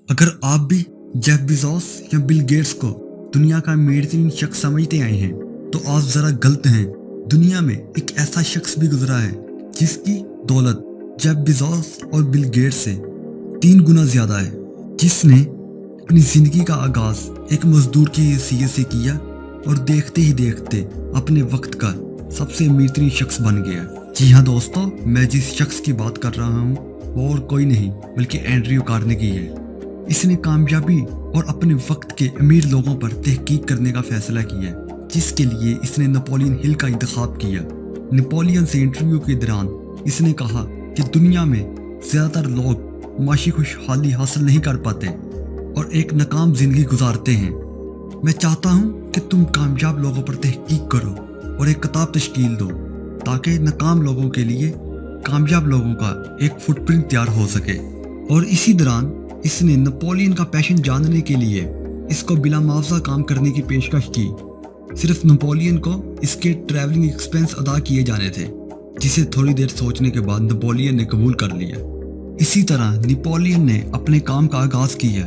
अगर आप भी जेफ बेजोस या बिल गेट्स को दुनिया का अमीर तरीन शख्स समझते आए हैं तो आप ज़रा गलत हैं। दुनिया में एक ऐसा शख्स भी गुजरा है जिसकी दौलत जेफ बेजोस और बिल गेट्स से 3 गुना ज़्यादा है, जिसने अपनी ज़िंदगी का आगाज़ एक मजदूर की हैसियत से किया और देखते ही देखते अपने वक्त का सबसे अमीर तरीन शख्स बन गया। जी हाँ दोस्तों, मैं जिस शख्स की बात कर रहा हूँ वो और कोई नहीं बल्कि एंड्रयू कार्नेगी है। इसने कामयाबी और अपने वक्त के अमीर लोगों पर तहकीक करने का फैसला किया, जिसके लिए इसने नेपोलियन हिल का इंतखाब किया। नेपोलियन से इंटरव्यू के दौरान इसने कहा कि दुनिया में ज़्यादातर लोग माशी खुशहाली हासिल नहीं कर पाते और एक नाकाम ज़िंदगी गुजारते हैं। मैं चाहता हूँ कि तुम कामयाब लोगों पर तहकीक करो और एक किताब तश्कील दो ताकि नाकाम लोगों के लिए कामयाब लोगों का एक फुटप्रिंट तैयार हो सके। और इसी दौरान इसने नेपोलियन का पैशन जानने के लिए इसको बिला मुआवजा काम करने की पेशकश की। सिर्फ नेपोलियन को इसके ट्रैवलिंग एक्सपेंस अदा किए जाने थे, जिसे थोड़ी देर सोचने के बाद नेपोलियन ने कबूल कर लिया। इसी तरह नेपोलियन ने अपने काम का आगाज़ किया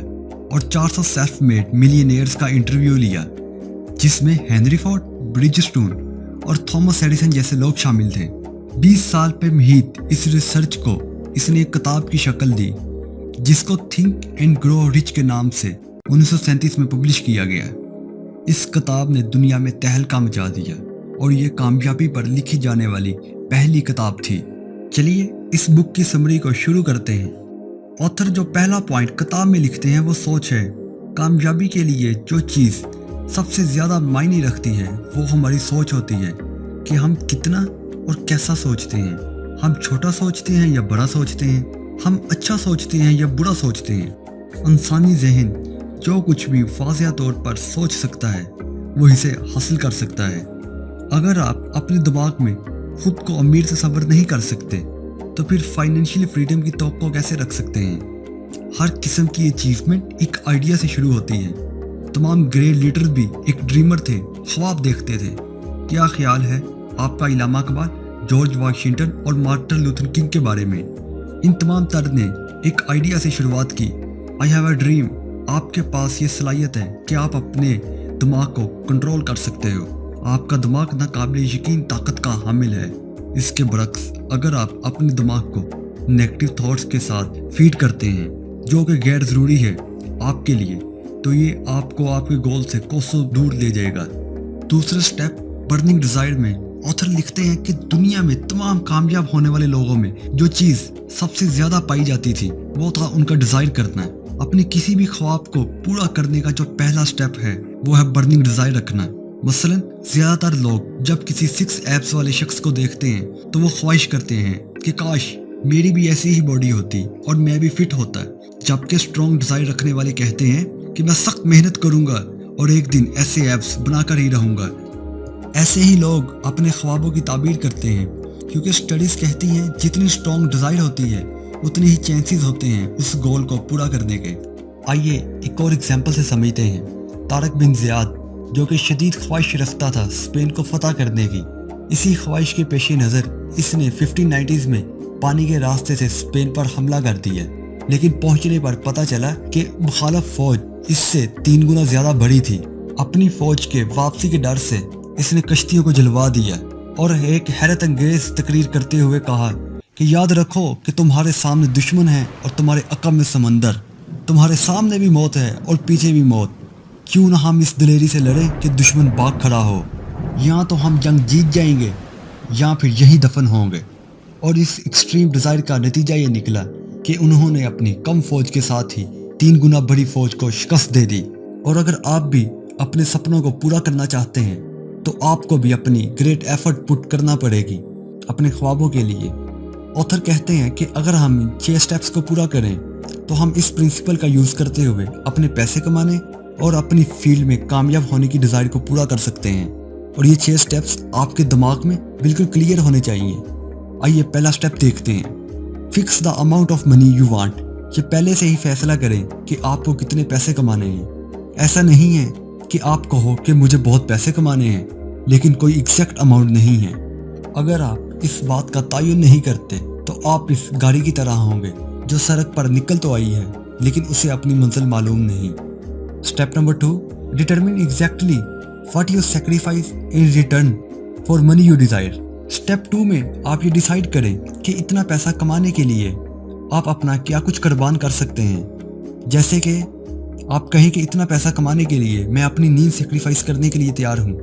और 400 सेल्फ मेड मिलियनेयर्स का इंटरव्यू लिया, जिसमें हेनरी फोर्ड, ब्रिजस्टोन और थॉमस एडिसन जैसे लोग शामिल थे। 20 साल पे महीत इस रिसर्च को इसने एक किताब की शक्ल दी, जिसको थिंक एंड ग्रो रिच के नाम से 1937 में पब्लिश किया गया। इस किताब ने दुनिया में तहलका मचा दिया और ये कामयाबी पर लिखी जाने वाली पहली किताब थी। चलिए इस बुक की समरी को शुरू करते हैं। ऑथर जो पहला पॉइंट किताब में लिखते हैं वो सोच है। कामयाबी के लिए जो चीज़ सबसे ज़्यादा मायने रखती है वो हमारी सोच होती है कि हम कितना और कैसा सोचते हैं। हम छोटा सोचते हैं या बड़ा सोचते हैं, हम अच्छा सोचते हैं या बुरा सोचते हैं। इंसानी जहन जो कुछ भी वाज़िया तौर पर सोच सकता है वो इसे हासिल कर सकता है। अगर आप अपने दिमाग में खुद को अमीर तस्वर नहीं कर सकते तो फिर फाइनेंशियल फ्रीडम की तवक्को कैसे रख सकते हैं। हर किस्म की अचीवमेंट एक आइडिया से शुरू होती है। तमाम ग्रेट लीडर भी एक ड्रीमर थे, ख्वाब देखते थे। क्या ख्याल है आपका इलामा इकबाल, जॉर्ज वाशिंगटन और मार्टिन लूथर किंग के बारे में? इन तमाम तर ने एक आइडिया से शुरुआत की। I have a dream. आपके पास ये सलाहियत है कि आप अपने दिमाग को कंट्रोल कर सकते हो। आपका दिमाग नाकाबिल यकीन ताकत का हामिल है। इसके बरक्स, अगर आप अपने दिमाग को नेगेटिव थॉट्स के साथ फीड करते हैं जो कि गैर ज़रूरी है आपके लिए, तो ये आपको आपके गोल से कोसों दूर ले जाएगा। दूसरा स्टेप, बर्निंग डिज़ायर में ऑथर लिखते हैं कि दुनिया में तमाम कामयाब होने वाले लोगों में जो चीज़ सबसे ज़्यादा पाई जाती थी वो था उनका डिज़ायर करना। अपने किसी भी ख्वाब को पूरा करने का जो पहला स्टेप है वो है बर्निंग डिज़ायर रखना। मसलन ज़्यादातर लोग जब किसी 6 एब्स वाले शख्स को देखते हैं तो वो ख्वाहिश करते हैं कि काश मेरी भी ऐसी ही बॉडी होती और मैं भी फिट होता, जबकि स्ट्रॉन्ग डिज़ायर रखने वाले कहते हैं कि मैं सख्त मेहनत करूँगा और एक दिन ऐसे एब्स बनाकर ही रहूँगा। ऐसे ही लोग अपने ख्वाबों की ताबीर करते हैं, क्योंकि स्टडीज़ कहती हैं जितनी स्ट्रॉन्ग डिज़ायर होती है उतने ही चांसेस होते हैं उस गोल को पूरा करने के। आइए एक और एग्जांपल से समझते हैं। तारिक बिन ज़ियाद, जो कि शदीद ख्वाहिश रखता था स्पेन को फतह करने की, इसी ख्वाहिश के पेश नज़र इसने 1590s में पानी के रास्ते से स्पेन पर हमला कर दिया। लेकिन पहुंचने पर पता चला कि मुखालफ फ़ौज इससे 3 गुना ज़्यादा बड़ी थी। अपनी फ़ौज के वापसी के डर से इसने कश्तियों को जलवा दिया और एक हैरत अंगेज तकरीर करते हुए कहा कि याद रखो कि तुम्हारे सामने दुश्मन है और तुम्हारे अक़ब में समंदर। तुम्हारे सामने भी मौत है और पीछे भी मौत। क्यों ना हम इस दिलेरी से लड़ें कि दुश्मन भाग खड़ा हो। या तो हम जंग जीत जाएंगे या फिर यहीं दफन होंगे। और इस एक्सट्रीम डिज़ायर का नतीजा ये निकला कि उन्होंने अपनी कम फ़ौज के साथ ही 3 गुना बड़ी फ़ौज को शिकस्त दे दी। और अगर आप भी अपने सपनों को पूरा करना चाहते हैं तो आपको भी अपनी ग्रेट एफर्ट पुट करना पड़ेगी अपने ख्वाबों के लिए। ऑथर कहते हैं कि अगर हम इन 6 स्टेप्स को पूरा करें तो हम इस प्रिंसिपल का यूज़ करते हुए अपने पैसे कमाने और अपनी फील्ड में कामयाब होने की डिज़ायर को पूरा कर सकते हैं। और ये 6 स्टेप्स आपके दिमाग में बिल्कुल क्लियर होने चाहिए। आइए पहला स्टेप देखते हैं। Fix the amount of money you want. ये पहले से ही फैसला करें कि आपको कितने पैसे कमाने हैं। ऐसा नहीं है कि आप कहो कि मुझे बहुत पैसे कमाने हैं लेकिन कोई एग्जैक्ट अमाउंट नहीं है। अगर आप इस बात का तयन नहीं करते तो आप इस गाड़ी की तरह होंगे जो सड़क पर निकल तो आई है लेकिन उसे अपनी मंजिल मालूम नहीं। Step number 2, determine exactly what you sacrifice in return for money you desire. Step 2 में आप ये डिसाइड करें कि इतना पैसा कमाने के लिए आप अपना क्या कुछ कुर्बान कर सकते हैं। जैसे कि आप कहें कि इतना पैसा कमाने के लिए मैं अपनी नींद सेक्रीफाइस करने के लिए तैयार हूँ,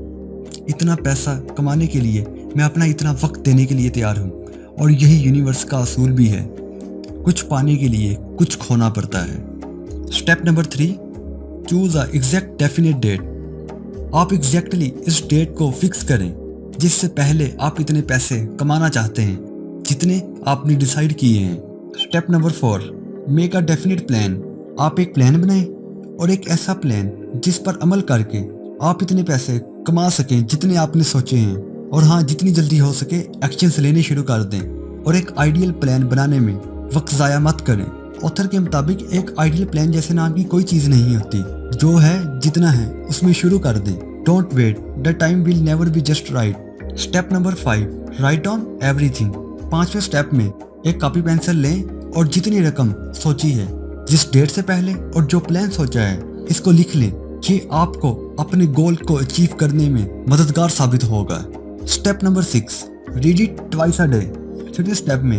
इतना पैसा कमाने के लिए मैं अपना इतना वक्त देने के लिए तैयार हूँ। और यही यूनिवर्स का असूल भी है, कुछ पाने के लिए कुछ खोना पड़ता है। Step number 3, choose a exact definite date. आप एग्जैक्टली इस डेट को फिक्स करें जिससे पहले आप इतने पैसे कमाना चाहते हैं जितने आपने डिसाइड किए हैं। Step number 4, make a definite plan. आप एक प्लान बनाएं और एक ऐसा प्लान जिस पर अमल करके आप इतने पैसे कमा सकें जितने आपने सोचे हैं। और हाँ, जितनी जल्दी हो सके एक्शंस लेने शुरू कर दें। और एक आइडियल प्लान बनाने में वक्त ज़ाया मत करें। ऑथर के मुताबिक एक आइडियल प्लान जैसे नाम की कोई चीज़ नहीं होती, जो है जितना है उसमें शुरू कर दें। Don't wait, the time will never be just right. Step number 5, write down everything. 5वें स्टेप में एक कॉपी पेंसिल लें और जितनी रकम सोची है जिस डेट से पहले और जो प्लान सोचा है इसको लिख लें। ये आपको अपने गोल को अचीव करने में मददगार साबित होगा। Step number 6, read it twice a day. 6वें स्टेप में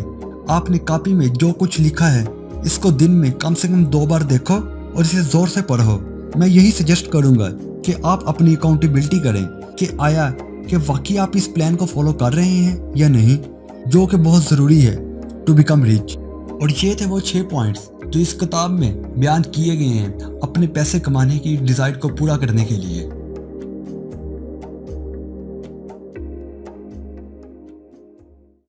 आपने कॉपी में जो कुछ लिखा है इसको दिन में कम से कम 2 बार देखो और इसे जोर से पढ़ो। मैं यही सजेस्ट करूंगा कि आप अपनी अकाउंटेबिलिटी करें कि आया कि वाकई आप इस प्लान को फॉलो कर रहे हैं या नहीं, जो कि बहुत ज़रूरी है टू बिकम रिच। और ये थे वो 6 पॉइंट्स जो इस किताब में बयान किए गए हैं अपने पैसे कमाने की डिज़ायर को पूरा करने के लिए।